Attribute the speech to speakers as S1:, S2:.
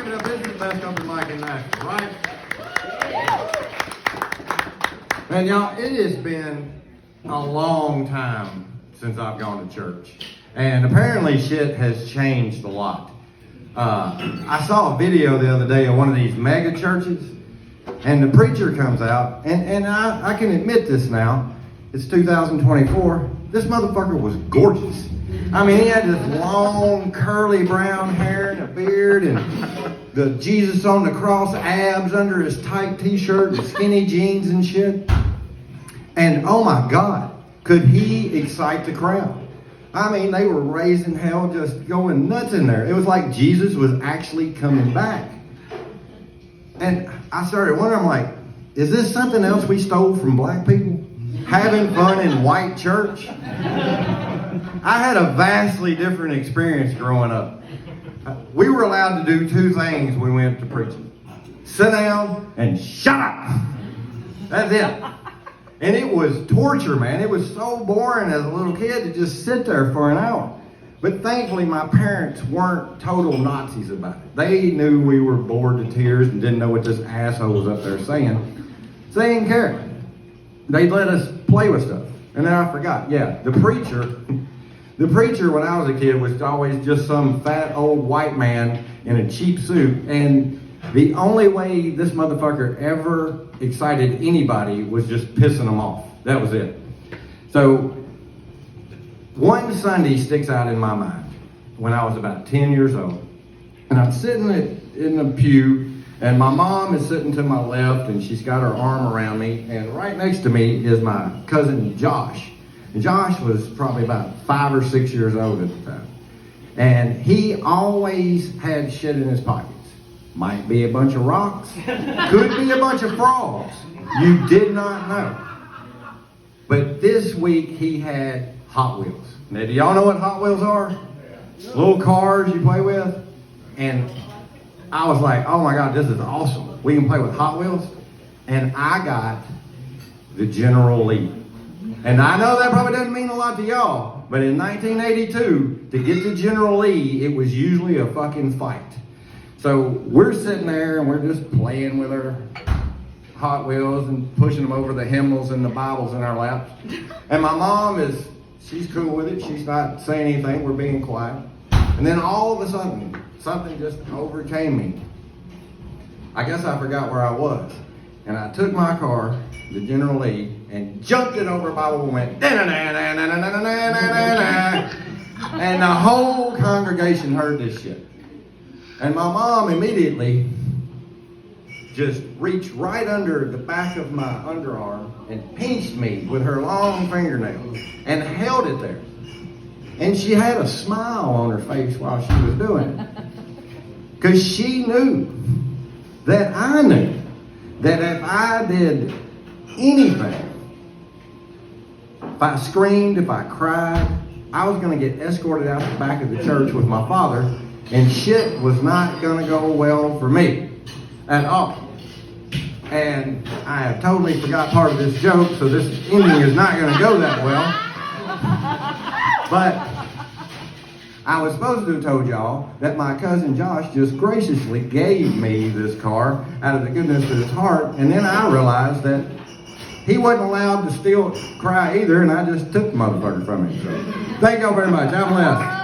S1: give it up. This is the best open mic in Nashville, right? Man, y'all, it has been a long time since I've gone to church. And apparently shit has changed a lot. I saw a video the other day of one of these mega churches, and the preacher comes out, and I can admit this now, it's 2024, this motherfucker was gorgeous. I mean, he had this long, curly brown hair and a beard, and the Jesus on the cross abs under his tight t-shirt and skinny jeans and shit. And oh my God, could he excite the crowd? I mean, they were raising hell, just going nuts in there. It was like Jesus was actually coming back. And I started wondering, I'm like, is this something else we stole from black people? Having fun in white church? I had a vastly different experience growing up. We were allowed to do two things when we went to preaching. Sit down and shut up. That's it. And it was torture, man. It was so boring as a little kid to just sit there for an hour. But thankfully, my parents weren't total Nazis about it. They knew we were bored to tears and didn't know what this asshole was up there saying. So they didn't care. They let us play with stuff. And then I forgot, the preacher when I was a kid was always just some fat old white man in a cheap suit. And the only way this motherfucker ever excited anybody was just pissing them off. That was it. So one Sunday sticks out in my mind when I was about 10 years old. And I'm sitting in the pew, and my mom is sitting to my left, and she's got her arm around me, and right next to me is my cousin Josh. And Josh was probably about 5 or 6 years old at the time. And he always had shit in his pockets. Might be a bunch of rocks, could be a bunch of frogs. You did not know. But this week he had Hot Wheels. Now, do y'all know what Hot Wheels are? Little cars you play with. And I was like, oh my God, this is awesome. We can play with Hot Wheels. And I got the General Lee. And I know that probably doesn't mean a lot to y'all, but in 1982, to get the General Lee, it was usually a fucking fight. So we're sitting there and we're just playing with our Hot Wheels and pushing them over the hymnals and the Bibles in our laps. And my mom she's cool with it. She's not saying anything. We're being quiet. And then all of a sudden, something just overcame me. I guess I forgot where I was. And I took my car, the General Lee, and jumped it over a Bible and went, and the whole congregation heard this shit. And my mom immediately just reached right under the back of my underarm and pinched me with her long fingernails and held it there. And she had a smile on her face while she was doing it. Because she knew that I knew that if I did anything, if I screamed, if I cried, I was going to get escorted out the back of the church with my father, and shit was not going to go well for me at all. And I have totally forgot part of this joke, so this ending is not going to go that well. But I was supposed to have told y'all that my cousin Josh just graciously gave me this car out of the goodness of his heart, and then I realized that he wasn't allowed to cry either, and I just took the motherfucker from him. So thank y'all very much. I'm blessed.